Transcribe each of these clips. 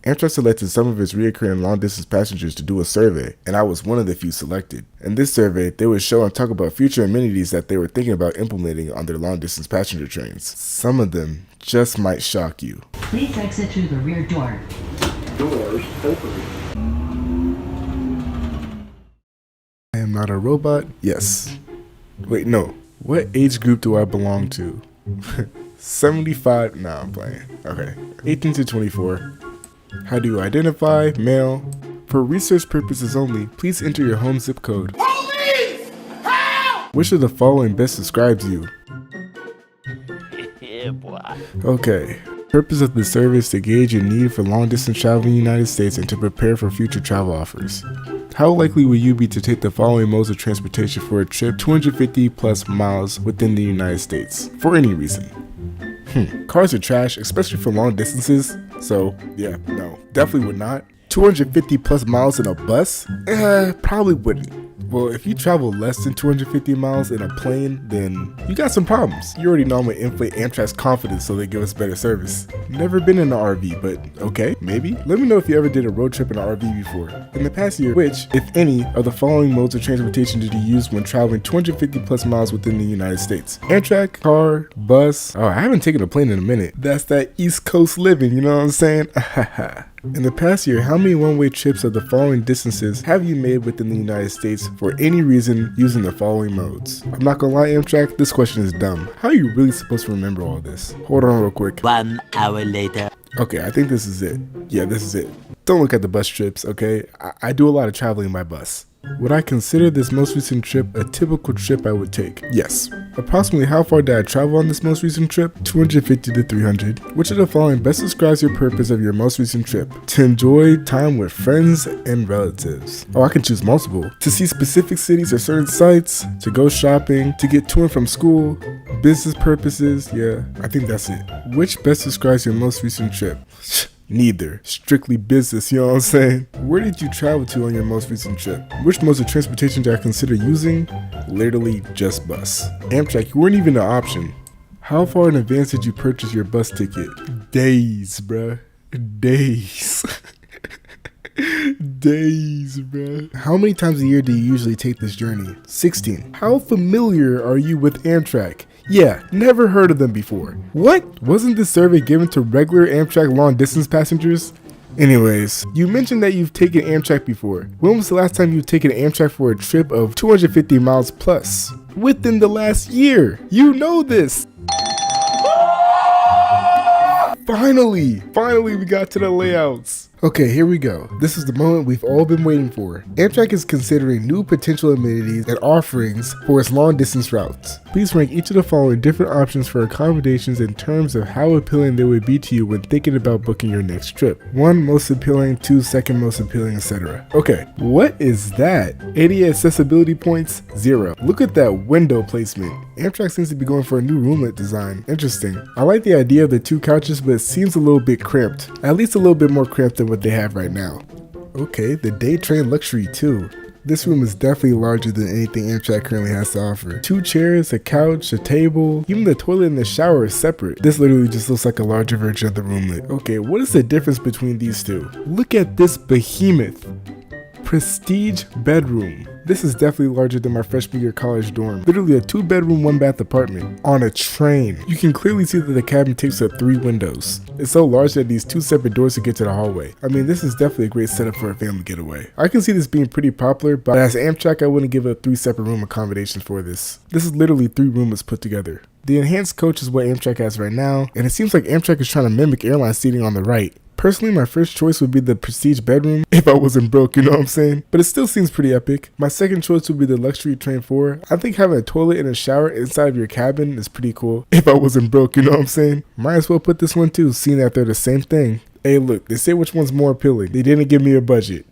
Amtrak selected some of its recurring long-distance passengers to do a survey, and I was one of the few selected. In this survey, they would show and talk about future amenities that they were thinking about implementing on their long-distance passenger trains. Some of them just might shock you. Please exit through the rear door. Doors open. I am not a robot? Yes. Wait, no. What age group do I belong to? 75? Nah, I'm playing. Okay. 18 to 24. How do you identify? Male. For research purposes only, please enter your home zip code. Police! Help! Which of the following best describes you? Yeah, boy. Okay. Purpose of the survey is to gauge your need for long-distance travel in the United States and to prepare for future travel offers. How likely will you be to take the following modes of transportation for a trip 250 plus miles within the United States? For any reason. Cars are trash, especially for long distances. So, yeah, no. Definitely would not. 250 plus miles in a bus? Probably wouldn't. Well, if you travel less than 250 miles in a plane, then you got some problems. You already know I'm gonna inflate Amtrak's confidence so they give us better service. Never been in an RV, but okay, maybe. Let me know if you ever did a road trip in an RV before. In the past year, which, if any, of the following modes of transportation did you use when traveling 250 plus miles within the United States? Amtrak, car, bus. Oh, I haven't taken a plane in a minute. That's that East Coast living, you know what I'm saying? In the past year, how many one-way trips of the following distances have you made within the United States for any reason using the following modes? I'm not gonna lie, Amtrak, this question is dumb. How are you really supposed to remember all this? Hold on real quick. 1 hour later. Okay, I think this is it. Yeah, this is it. Don't look at the bus trips, okay? I do a lot of traveling by bus. Would I consider this most recent trip a typical trip I would take? Yes. Approximately how far did I travel on this most recent trip? 250 to 300. Which of the following best describes your purpose of your most recent trip? To enjoy time with friends and relatives. Oh, I can choose multiple. To see specific cities or certain sites, to go shopping, to get to and from school, business purposes. Yeah, I think that's it. Which best describes your most recent trip? Neither. Strictly business, you know what I'm saying? Where did you travel to on your most recent trip? Which modes of transportation did I consider using? Literally just bus. Amtrak, you weren't even an option. How far in advance did you purchase your bus ticket? Days, bruh. Days. Days, bruh. How many times a year do you usually take this journey? 16. How familiar are you with Amtrak? Yeah, never heard of them before. What? Wasn't this survey given to regular Amtrak long distance passengers? Anyways, you mentioned that you've taken Amtrak before. When was the last time you've taken Amtrak for a trip of 250 miles plus? Within the last year. You know this. Finally we got to the layouts. Okay, here we go. This is the moment we've all been waiting for. Amtrak is considering new potential amenities and offerings for its long distance routes. Please rank each of the following different options for accommodations in terms of how appealing they would be to you when thinking about booking your next trip. 1, most appealing, 2, second most appealing, etc. Okay, what is that? 80 accessibility points? 0. Look at that window placement. Amtrak seems to be going for a new roomlet design. Interesting. I like the idea of the 2 couches, but it seems a little bit cramped. At least a little bit more cramped than what they have right now. Okay, the day train luxury too. This room is definitely larger than anything Amtrak currently has to offer. 2 chairs, a couch, a table, even the toilet and the shower is separate. This literally just looks like a larger version of the roomlet. Okay, what is the difference between these two? Look at this behemoth. Prestige bedroom. This is definitely larger than my freshman year college dorm. Literally a 2-bedroom, 1-bath apartment on a train. You can clearly see that the cabin takes up 3 windows. It's so large that these 2 separate doors to get to the hallway. I mean, this is definitely a great setup for a family getaway. I can see this being pretty popular, but as Amtrak, I wouldn't give it 3 separate room accommodations for this. This is literally 3 rooms put together. The enhanced coach is what Amtrak has right now, and it seems like Amtrak is trying to mimic airline seating on the right. Personally, my first choice would be the prestige bedroom if I wasn't broke, you know what I'm saying? But it still seems pretty epic. My second choice would be the luxury train 4. I think having a toilet and a shower inside of your cabin is pretty cool if I wasn't broke, you know what I'm saying? Might as well put this one too, seeing that they're the same thing. Hey look, they say which one's more appealing. They didn't give me a budget.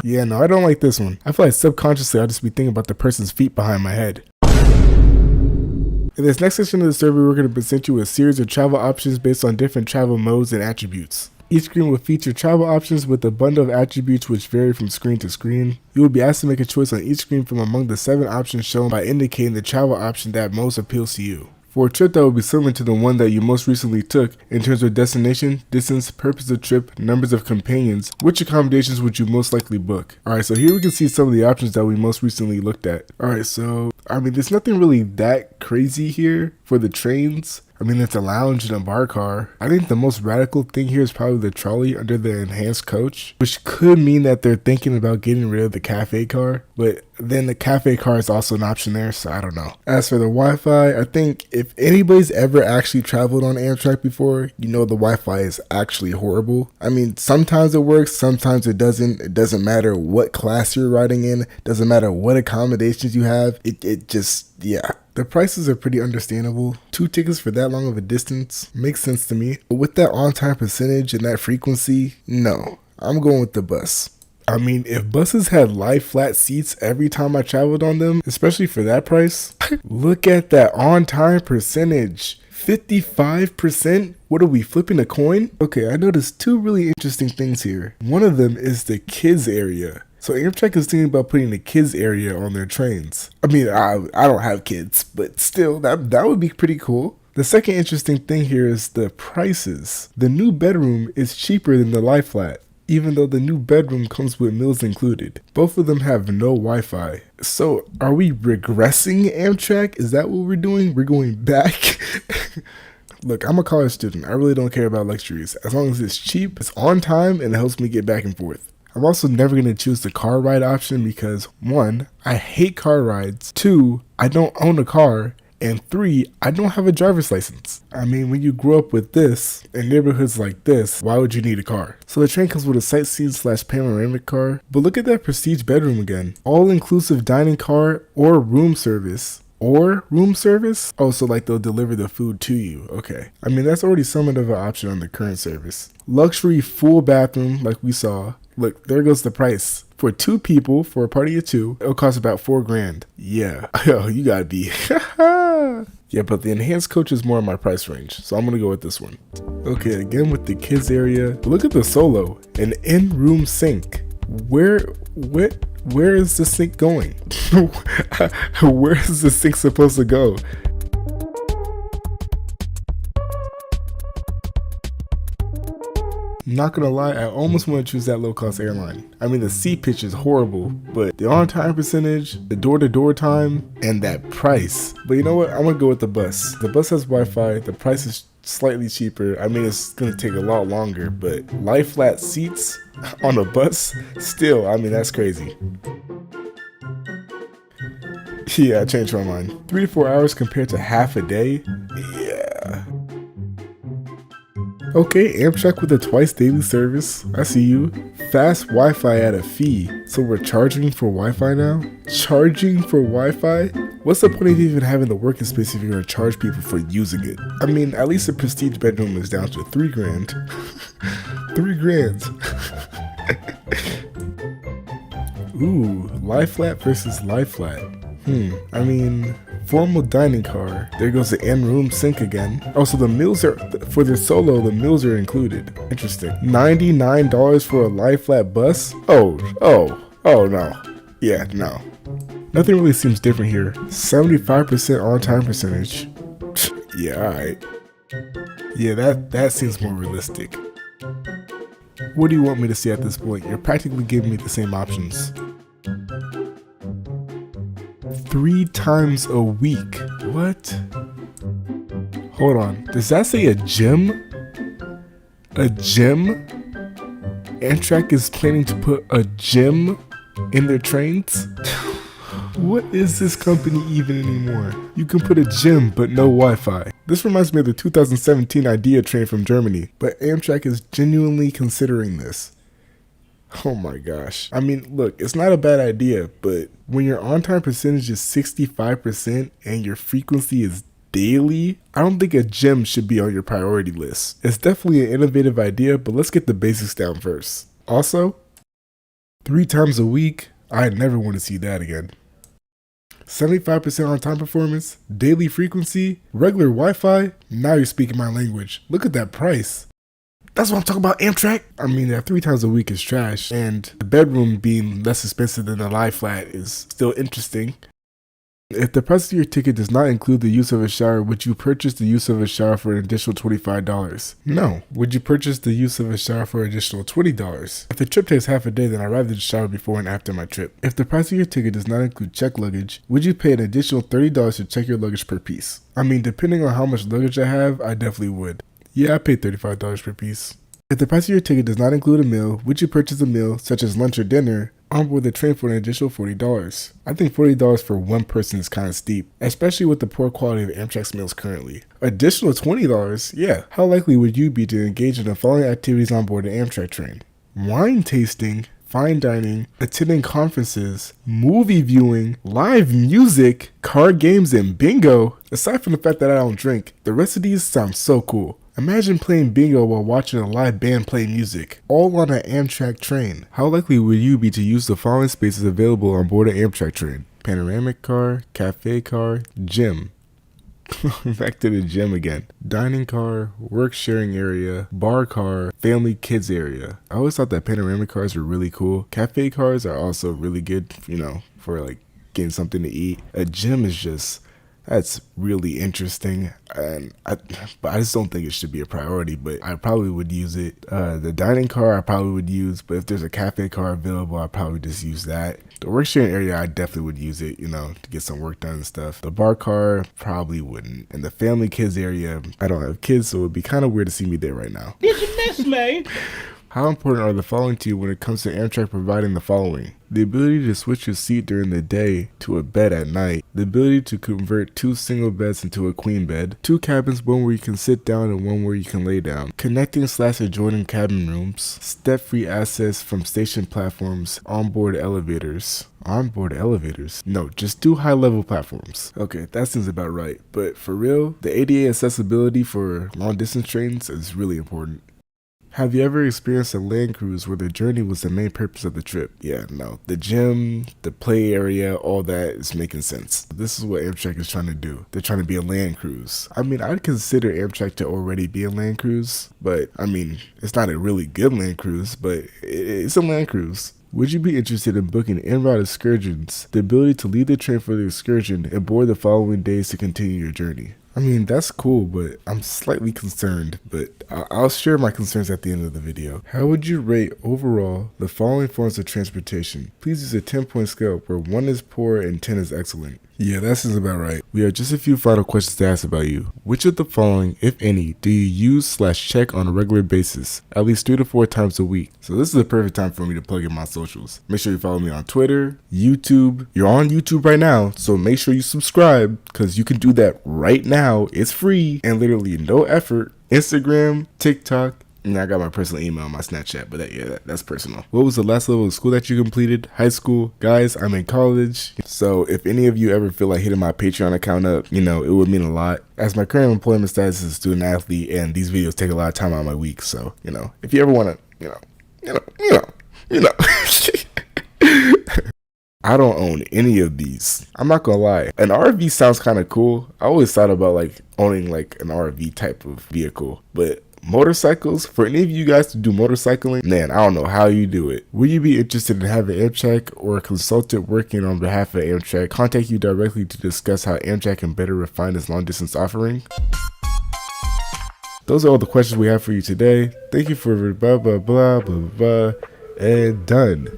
Yeah, no, I don't like this one. I feel like subconsciously I'll just be thinking about the person's feet behind my head. In this next section of the survey, we're going to present you a series of travel options based on different travel modes and attributes. Each screen will feature travel options with a bundle of attributes which vary from screen to screen. You will be asked to make a choice on each screen from among the 7 options shown by indicating the travel option that most appeals to you. For a trip that will be similar to the one that you most recently took in terms of destination, distance, purpose of trip, numbers of companions, which accommodations would you most likely book? Alright, so here we can see some of the options that we most recently looked at. Alright, so, there's nothing really that crazy here for the trains. It's a lounge and a bar car. I think the most radical thing here is probably the trolley under the enhanced coach, which could mean that they're thinking about getting rid of the cafe car, but then the cafe car is also an option there, so I don't know. As for the Wi-Fi, I think if anybody's ever actually traveled on Amtrak before, you know the Wi-Fi is actually horrible. Sometimes it works, sometimes it doesn't. It doesn't matter what class you're riding in, doesn't matter what accommodations you have, it just, yeah. The prices are pretty understandable. 2 tickets for that long of a distance makes sense to me. But with that on-time percentage and that frequency, no. I'm going with the bus. If buses had lie flat seats every time I traveled on them, especially for that price, look at that on-time percentage. 55%? What are we, flipping a coin? Okay, I noticed 2 really interesting things here. One of them is the kids area. So Amtrak is thinking about putting the kids area on their trains. I don't have kids, but still, that would be pretty cool. The second interesting thing here is the prices. The new bedroom is cheaper than the lie flat, even though the new bedroom comes with meals included. Both of them have no Wi-Fi. So are we regressing Amtrak? Is that what we're doing? We're going back? Look, I'm a college student. I really don't care about luxuries. As long as it's cheap, it's on time, and it helps me get back and forth. I'm also never going to choose the car ride option because 1, I hate car rides, 2, I don't own a car, and 3, I don't have a driver's license. When you grow up with this, in neighborhoods like this, why would you need a car? So the train comes with a sightseeing/panoramic car, but look at that prestige bedroom again. All-inclusive dining car or room service. Or room service? Oh, so like they'll deliver the food to you. Okay. That's already somewhat of an option on the current service. Luxury full bathroom like we saw. Look, there goes the price. For 2 people, for a party of 2, it'll cost about $4,000. Yeah. Oh, you gotta be. Yeah, but the enhanced coach is more in my price range, so I'm gonna go with this one. Okay, again with the kids area. Look at the Solo, an in-room sink. Where is the sink going? Where is the sink supposed to go? Not gonna lie, I almost want to choose that low-cost airline. The seat pitch is horrible, but the on-time percentage, the door-to-door time, and that price. But you know what? I'm gonna go with the bus. The bus has Wi-Fi, the price is slightly cheaper. It's gonna take a lot longer, but lie flat seats on a bus, still, that's crazy. Yeah, I changed my mind. 3 to 4 hours compared to half a day? Yeah. Okay, Amtrak with a twice daily service. I see you. Fast Wi-Fi at a fee. So we're charging for Wi-Fi now? Charging for Wi-Fi? What's the point of even having the working space if you're going to charge people for using it? At least the prestige bedroom is down to $3,000. $3,000. Ooh, lie flat versus lie flat. Formal dining car. There goes the in-room sink again. Oh, so the meals are, for the Solo, the meals are included. Interesting. $99 for a lie flat bus? Oh no. Yeah, no. Nothing really seems different here. 75% on-time percentage. Yeah, alright. Yeah, that seems more realistic. What do you want me to see at this point? You're practically giving me the same options. 3 times a week. What? Hold on. Does that say a gym? A gym? Amtrak is planning to put a gym in their trains? What is this company even anymore? You can put a gym but no Wi-Fi. This reminds me of the 2017 Idea train from Germany, but Amtrak is genuinely considering this. Oh my gosh. Look, it's not a bad idea, but when your on-time percentage is 65% and your frequency is daily, I don't think a gym should be on your priority list. It's definitely an innovative idea, but let's get the basics down first. Also, 3 times a week, I never want to see that again. 75% on-time performance, daily frequency, regular Wi-Fi. Now you're speaking my language. Look at that price. That's what I'm talking about, Amtrak. I mean, that 3 times a week is trash, and the bedroom being less expensive than the lie flat is still interesting. If the price of your ticket does not include the use of a shower, would you purchase the use of a shower for an additional $25? No. Would you purchase the use of a shower for an additional $20? If the trip takes half a day, then I'd rather just shower before and after my trip. If the price of your ticket does not include checked luggage, would you pay an additional $30 to check your luggage per piece? I mean, depending on how much luggage I have, I definitely would. Yeah, I paid $35 per piece. If the price of your ticket does not include a meal, would you purchase a meal, such as lunch or dinner, on board the train for an additional $40? I think $40 for one person is kind of steep, especially with the poor quality of Amtrak's meals currently. Additional $20? Yeah. How likely would you be to engage in the following activities on board an Amtrak train? Wine tasting, fine dining, attending conferences, movie viewing, live music, card games, and bingo. Aside from the fact that I don't drink, the rest of these sound so cool. Imagine playing bingo while watching a live band play music, all on an Amtrak train. How likely would you be to use the following spaces available on board an Amtrak train? Panoramic car, cafe car, gym. Back to the gym again. Dining car, work sharing area, bar car, family kids area. I always thought that panoramic cars were really cool. Cafe cars are also really good, for like getting something to eat. A gym is just... that's really interesting, but I just don't think it should be a priority, but I probably would use it. The dining car I probably would use, but if there's a cafe car available, I'd probably just use that. The work sharing area, I definitely would use it, to get some work done and stuff. The bar car, probably wouldn't. And the family kids area, I don't have kids, so it would be kind of weird to see me there right now. Did you miss me? How important are the following to you when it comes to Amtrak providing the following? The ability to switch your seat during the day to a bed at night. The ability to convert 2 single beds into a queen bed. 2 cabins, one where you can sit down and one where you can lay down. Connecting/adjoining cabin rooms. Step-free access from station platforms. Onboard elevators. Onboard elevators? No, just 2 high-level platforms. Okay, that seems about right. But for real, the ADA accessibility for long-distance trains is really important. Have you ever experienced a land cruise where the journey was the main purpose of the trip? Yeah, no. The gym, the play area, all that is making sense. This is what Amtrak is trying to do. They're trying to be a land cruise. I mean, I'd consider Amtrak to already be a land cruise, but I mean, it's not a really good land cruise, but it's a land cruise. Would you be interested in booking en route excursions, the ability to leave the train for the excursion and board the following days to continue your journey? I mean, that's cool, but I'm slightly concerned, but I'll share my concerns at the end of the video. How would you rate overall the following forms of transportation? Please use a 10-point scale where 1 is poor and 10 is excellent. Yeah, that seems about right. We have just a few final questions to ask about you. Which of the following, if any, do you use/check on a regular basis, at least 3 to 4 times a week? So this is the perfect time for me to plug in my socials. Make sure you follow me on Twitter, YouTube. You're on YouTube right now, so make sure you subscribe, because you can do that right now. It's free and literally no effort. Instagram, TikTok. And I got my personal email on my Snapchat, but that's personal. What was the last level of school that you completed? High school? Guys, I'm in college. So if any of you ever feel like hitting my Patreon account up, it would mean a lot. As my current employment status is a student athlete, and these videos take a lot of time out of my week. So, if you ever want to, I don't own any of these. I'm not gonna lie. An RV sounds kind of cool. I always thought about owning an RV type of vehicle, but motorcycles, for any of you guys to do motorcycling, man, I don't know how you do it. Would you be interested in having Amtrak or a consultant working on behalf of Amtrak contact you directly to discuss how Amtrak can better refine its long distance offering? Those are all the questions we have for you today. Thank you for blah blah blah blah blah and done.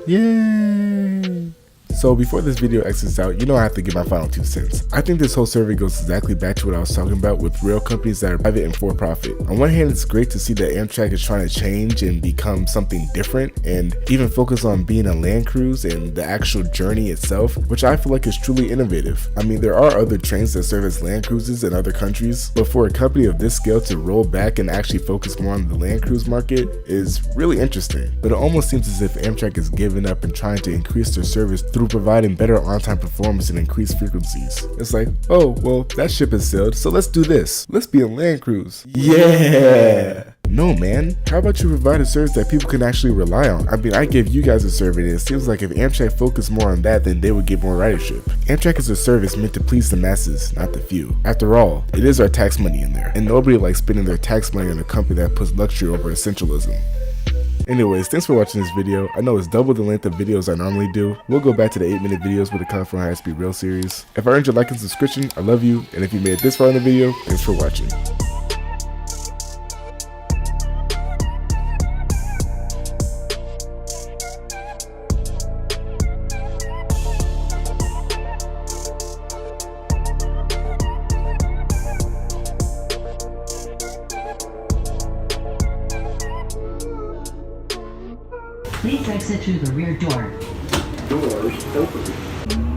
Yay! So before this video exits out, I have to give my final 2 cents. I think this whole survey goes exactly back to what I was talking about with rail companies that are private and for profit. On one hand, it's great to see that Amtrak is trying to change and become something different and even focus on being a land cruise and the actual journey itself, which I feel like is truly innovative. I mean, there are other trains that serve as land cruises in other countries, but for a company of this scale to roll back and actually focus more on the land cruise market is really interesting. But it almost seems as if Amtrak is giving up and trying to increase their service through providing better on-time performance and increased frequencies. It's like, oh, well, that ship has sailed, so let's do this. Let's be a land cruise. Yeah! No, man. How about you provide a service that people can actually rely on? I mean, I gave you guys a survey and it seems like if Amtrak focused more on that, then they would get more ridership. Amtrak is a service meant to please the masses, not the few. After all, it is our tax money in there, and nobody likes spending their tax money on a company that puts luxury over essentialism. Anyways, thanks for watching this video. I know it's double the length of videos I normally do. We'll go back to the 8-minute videos with the California High-Speed Rail series. If I earned your like and subscription, I love you, and if you made it this far in the video, thanks for watching. Please exit through the rear door. Doors open.